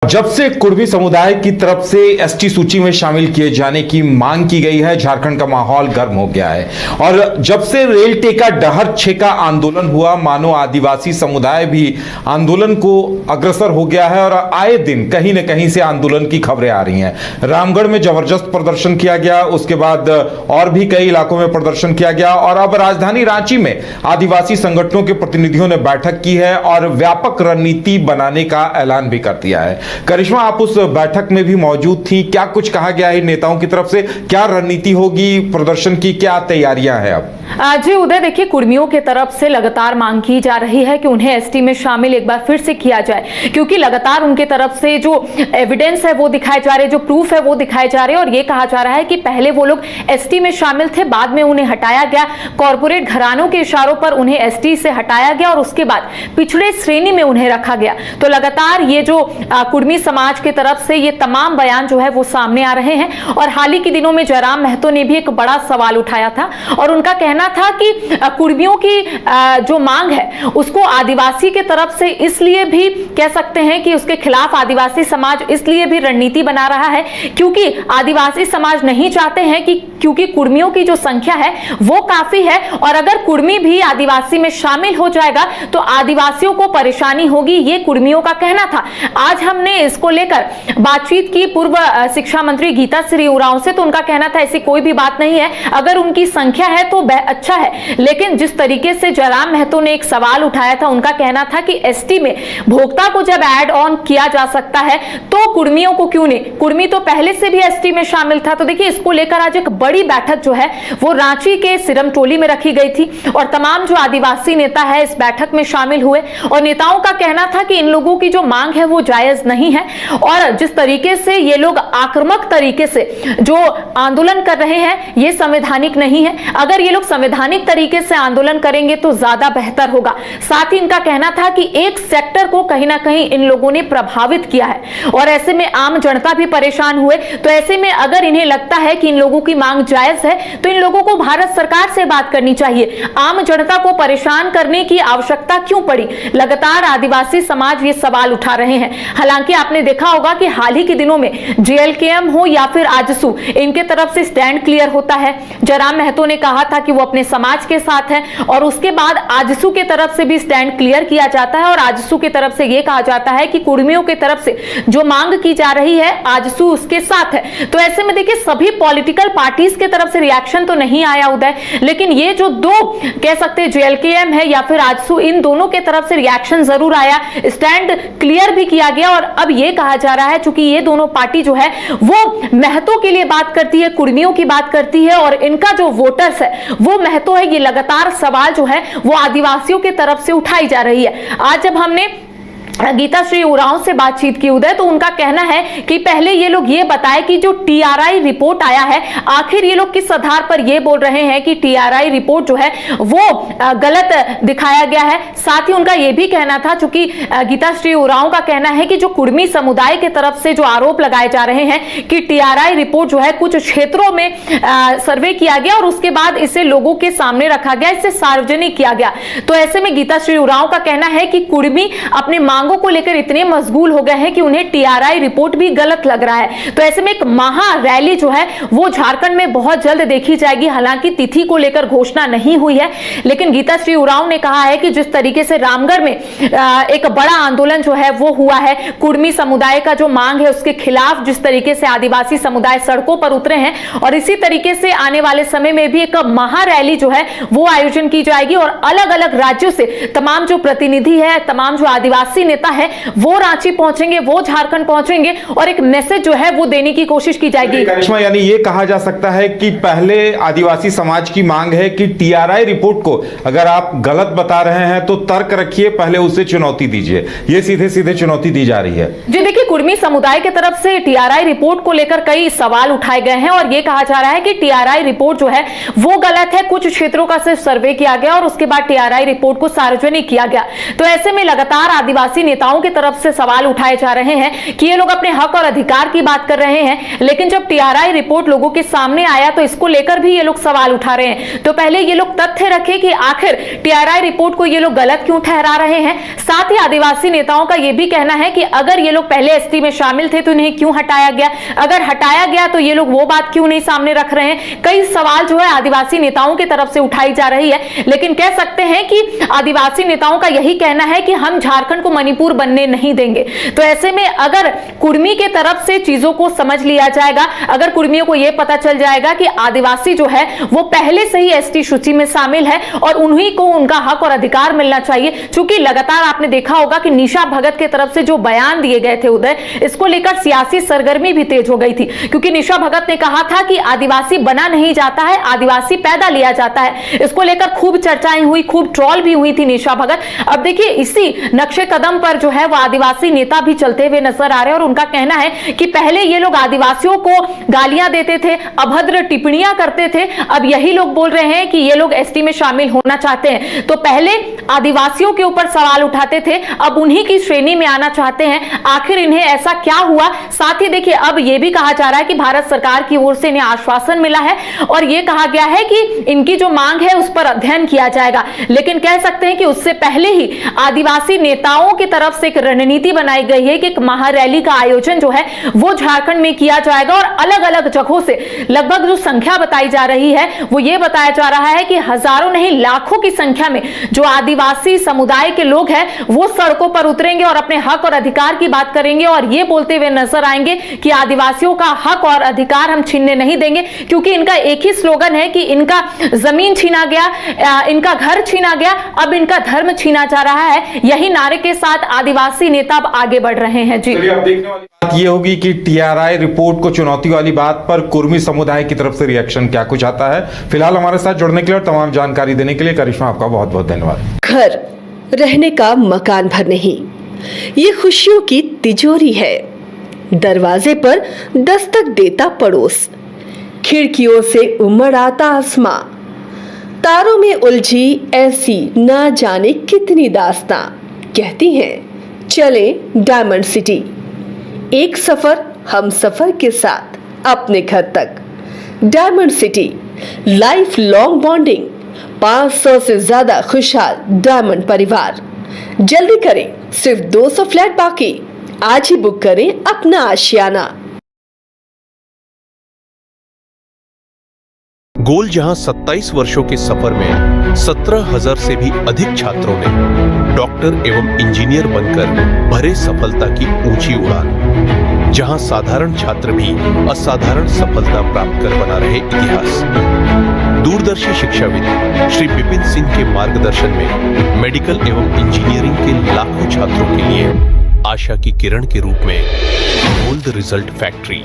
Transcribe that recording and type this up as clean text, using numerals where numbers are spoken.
जब से कुर्मी समुदाय की तरफ से एसटी सूची में शामिल किए जाने की मांग की गई है, झारखंड का माहौल गर्म हो गया है। और जब से रेल टेका डहर छेका आंदोलन हुआ, मानो आदिवासी समुदाय भी आंदोलन को अग्रसर हो गया है और आए दिन कहीं न कहीं से आंदोलन की खबरें आ रही हैं। रामगढ़ में जबरदस्त प्रदर्शन किया गया, उसके बाद और भी कई इलाकों में प्रदर्शन किया गया और अब राजधानी रांची में आदिवासी संगठनों के प्रतिनिधियों ने बैठक की है और व्यापक रणनीति बनाने का ऐलान भी कर दिया है। करिश्मा, आप उस बैठक में भी मौजूद थी, क्या कुछ कहा गया है नेताओं की तरफ से? क्या रणनीति होगी प्रदर्शन की, क्या तैयारियां हैं अब? जी उदय, देखिए कुर्मियों की तरफ से लगातार मांग की जा रही है कि उन्हें एसटी में शामिल एक बार फिर से किया जाए, क्योंकि लगातार उनके तरफ से जो एविडेंस है वो दिखाए जा रहे, जो प्रूफ है वो दिखाए जा रहे, और ये कहा जा रहा है कि पहले वो लोग एसटी में शामिल थे, बाद में उन्हें हटाया गया, कॉर्पोरेट घरानों के इशारों पर उन्हें एसटी से हटाया गया और उसके बाद पिछड़े श्रेणी में उन्हें रखा गया। तो लगातार ये जो कुर्मी समाज की तरफ से ये तमाम बयान जो है वो सामने आ रहे हैं। और हाल ही के दिनों में जयराम महतो ने भी एक बड़ा सवाल उठाया था और उनका कहना था कि कुर्मियों की जो मांग है उसको आदिवासी के तरफ से इसलिए भी कह सकते हैं कि उसके खिलाफ आदिवासी समाज इसलिए भी रणनीति बना रहा है क्योंकि आदिवासी समाज नहीं चाहते हैं कि, क्योंकि कुर्मियों की जो संख्या है वो काफी है और अगर कुर्मी भी आदिवासी में शामिल हो जाएगा तो आदिवासियों को परेशानी होगी, ये कुर्मियों का कहना था। आज हमने इसको लेकर बातचीत की पूर्व शिक्षा मंत्री गीता श्री उरांव से, तो उनका कहना था ऐसी कोई भी बात नहीं है, अगर उनकी संख्या है तो अच्छा है। लेकिन जिस तरीके से जयराम महतो ने एक सवाल उठाया था, उनका कहना था कि एसटी में भोक्ता को जब ऐड ऑन किया जा सकता है तो कुर्मियों को क्यों नहीं? कुर्मी तो पहले से भी एसटी में शामिल था। तो देखिए इसको लेकर आज एक बड़ी बैठक जो है वो रांची के सिरमटोली में रखी गई थी और तमाम जो आदिवासी नेता है इस बैठक में शामिल हुए और नेताओं का कहना था कि इन लोगों की जो मांग है वो जायज नहीं है और जिस तरीके से ये लोग आक्रामक तरीके से जो आंदोलन कर रहे हैं ये संवैधानिक नहीं है। अगर ये लोग संवैधानिक तरीके से आंदोलन करेंगे तो ज्यादा बेहतर होगा। साथ ही इनका कहना था कि एक सेक्टर को कहीं ना कहीं इन लोगों ने प्रभावित किया है और ऐसे में आम जनता भी परेशान हुए। तो ऐसे में अगर इन्हें लगता है कि इन लोगों की मांग जायज है तो इन लोगों को भारत सरकार से बात करनी चाहिए। आम जनता को परेशान करने की आवश्यकता क्यों पड़ी? लगातार आदिवासी समाज ये सवाल उठा रहे हैं। हालांकि आपने देखा होगा कि हाल ही के दिनों में जेएलकेएम हो या फिर आजसू, इनके तरफ से स्टैंड क्लियर होता है। जयराम महतो ने कहा था कि वो अपने समाज के साथ है और उसके बाद आजसू के तरफ से भी स्टैंड क्लियर किया जाता है और आजसू की तरफ से यह कहा जाता है कि कुर्मियों की तरफ से जो मांग की जा रही है आजसू उसके साथ है। तो ऐसे में देखिए सभी पॉलिटिकल पार्टीज के तरफ से रिएक्शन तो नहीं आया उदय, लेकिन ये जो दो कह सकते हैं जेएलकेएम है या फिर आजसू, इन दोनों के तरफ से रिएक्शन जरूर आया, स्टैंड क्लियर भी किया गया और अब ये कहा जा रहा है चूंकि ये दोनों पार्टी जो है वो महतो के लिए बात करती है, कुर्मियों की बात करती है और इनका जो वोटर्स है वो महतो है, ये लगातार सवाल जो है वो आदिवासियों की तरफ से उठाई जा रही है। आज जब हमने गीता श्री उरांव से बातचीत की उदय, तो उनका कहना है कि पहले ये लोग ये बताए कि जो टीआरआई रिपोर्ट आया है आखिर ये लोग किस आधार पर ये बोल रहे हैं कि टीआरआई रिपोर्ट जो है वो गलत दिखाया गया है। साथ ही उनका ये भी कहना था, चूंकि गीता श्री उरांव का कहना है कि जो कुर्मी समुदाय के तरफ से जो आरोप लगाए जा रहे हैं कि टीआरआई रिपोर्ट जो है कुछ क्षेत्रों में सर्वे किया गया और उसके बाद इसे लोगों के सामने रखा गया, इसे सार्वजनिक किया गया। तो ऐसे में गीता श्री उरांव का कहना है कि कुर्मी अपने मांगों को लेकर इतने मशगूल हो गए हैं कि उन्हें टीआरआई रिपोर्ट भी गलत लग रहा है। तो ऐसे में एक महा रैली जो है वो झारखंड में बहुत जल्द देखी जाएगी। हालांकि तिथि को लेकर घोषणा नहीं हुई है, लेकिन गीता श्री उरांव ने कहा है कि जिस तरीके से रामगढ़ में एक बड़ा आंदोलन जो है वो हुआ है, कुर्मी समुदाय का जो मांग है उसके खिलाफ जिस तरीके से आदिवासी समुदाय सड़कों पर उतरे हैं और इसी तरीके से आने वाले समय में भी एक महा रैली जो है वो आयोजन की जाएगी और अलग अलग राज्यों से तमाम जो प्रतिनिधि है, तमाम जो आदिवासी नेता है वो रांची पहुंचेंगे, वो झारखंड पहुंचेंगे और एक मैसेज जो है वो देने की कोशिश की जाएगी। करिश्मा, यानी ये कहा जा सकता है कि पहले आदिवासी समाज की मांग है कि टीआरआई रिपोर्ट को अगर आप गलत बता रहे हैं तो तर्क रखिए, पहले उसे चुनौती दीजिए। ये सीधे सीधे चुनौती दी जा रही है जी। देखिए कुर्मी समुदाय की तरफ से टीआरआई रिपोर्ट को लेकर कई सवाल उठाए गए हैं और ये कहा जा रहा है कि टीआरआई रिपोर्ट जो है वो गलत है, कुछ क्षेत्रों का सिर्फ सर्वे किया गया और उसके बाद टीआरआई रिपोर्ट को सार्वजनिक किया गया। तो ऐसे में लगातार आदिवासी आदिवासी नेताओं की तरफ से सवाल उठाए जा रहे हैं कि ये लोग अपने हक और अधिकार की बात कर रहे हैं, लेकिन जब टीआरआई रिपोर्ट लोगों के सामने आया तो इसको लेकर भी ये लोग सवाल उठा रहे हैं। तो पहले ये लोग तथ्य रखे कि आखिर टीआरआई रिपोर्ट को ये लोग गलत क्यों ठहरा रहे हैं। साथ ही आदिवासी नेताओं का यह भी कहना है कि अगर ये लोग पहले एसटी में शामिल थे तो इन्हें क्यों हटाया गया, अगर हटाया गया तो ये लोग वो बात क्यों नहीं सामने रख रहे हैं। कई सवाल जो है आदिवासी नेताओं की तरफ से उठाई जा रही है, लेकिन कह सकते हैं कि आदिवासी नेताओं का यही कहना है कि हम झारखंड को मणिपुर बनने नहीं देंगे। तो ऐसे में अगर कुर्मी के तरफ से चीजों को समझ लिया जाएगा, अगर कुर्मियों को यह पता चल जाएगा कि आदिवासी जो है वो पहले से ही एसटी सूची में शामिल है और उन्हीं को उनका हक और अधिकार मिलना चाहिए। क्योंकि लगातार आपने देखा होगा कि निशा भगत के तरफ से जो बयान दिए गए थे उदय, इसको लेकर सियासी सरगर्मी भी तेज हो गई थी, क्योंकि निशा भगत ने कहा था कि आदिवासी बना नहीं जाता है, आदिवासी पैदा लिया जाता है। इसको लेकर खूब चर्चाएं हुई, खूब ट्रोल भी हुई थी निशा भगत। अब देखिए इसी नक्शे कदम पर जो है वो आदिवासी नेता भी चलते हुए नजर आ रहे हैं और उनका कहना है कि पहले ये लोग आदिवासियों को गालियां देते थे, अभद्र टिप्पणियां करते थे, अब यही लोग बोल रहे हैं कि ये लोग एसटी में शामिल होना चाहते हैं। तो पहले आदिवासियों के ऊपर सवाल उठाते थे, अब उन्हीं की श्रेणी में आना चाहते हैं। आखिर इन्हें ऐसा क्या हुआ। साथ ही देखिए अब यह भी कहा जा रहा है कि भारत सरकार की ओर से इन्हें आश्वासन मिला है और यह कहा गया है कि इनकी जो मांग है उस पर अध्ययन किया जाएगा। लेकिन कह सकते हैं कि उससे पहले ही आदिवासी नेताओं की तरफ से एक रणनीति बनाई गई है कि एक महारैली का आयोजन जो है वो झारखंड में किया जाएगा और अलग अलग जगहों से लगभग जो संख्या बताई जा रही है वो ये बताया जा रहा है कि हजारों नहीं लाखों की संख्या में जो आदिवासी समुदाय के लोग हैं वो सड़कों पर उतरेंगे और अपने हक और अधिकार की बात करेंगे और ये बोलते हुए नजर आएंगे कि आदिवासियों का हक और अधिकार हम छीनने नहीं देंगे। क्योंकि इनका एक ही स्लोगन है कि इनका जमीन छीना गया, इनका घर छीना गया, अब इनका धर्म छीना जा रहा है। यही नारे के साथ आदिवासी नेता अब आगे बढ़ रहे हैं। जी, अब देखने वाली बात ये होगी कि टीआरआई रिपोर्ट को चुनौती वाली बात पर कुर्मी समुदाय की तरफ से रिएक्शन क्या कुछ आता है। फिलहाल हमारे साथ जुड़ने के लिए और तमाम जानकारी देने के लिए करिश्मा आपका बहुत बहुत धन्यवाद। घर रहने का मकान भर नहीं, ये खुशियों की तिजोरी है। दरवाजे पर दस्तक देता पड़ोस, खिड़कियों से उमड़ आता आसमां, तारों में उलझी ऐसी ना जाने कितनी दास्तां। कहती हैं चले डायमंड सिटी, एक सफर हम सफर के साथ अपने घर तक। Diamond city life long bonding, 500 से ज्यादा खुशहाल डायमंड परिवार। जल्दी करें, सिर्फ 200 फ्लैट बाकी। आज ही बुक करें अपना आशियाना। गोल जहां 27 वर्षों के सफर में 17,000 से भी अधिक छात्रों ने डॉक्टर एवं इंजीनियर बनकर भरे सफलता की ऊंची उड़ान, जहां साधारण छात्र भी असाधारण सफलता प्राप्त कर बना रहे इतिहास। दूरदर्शी शिक्षाविद श्री विपिन सिंह के मार्गदर्शन में मेडिकल एवं इंजीनियरिंग के लाखों छात्रों के लिए आशा की किरण के रूप में गोल्ड रिजल्ट फैक्ट्री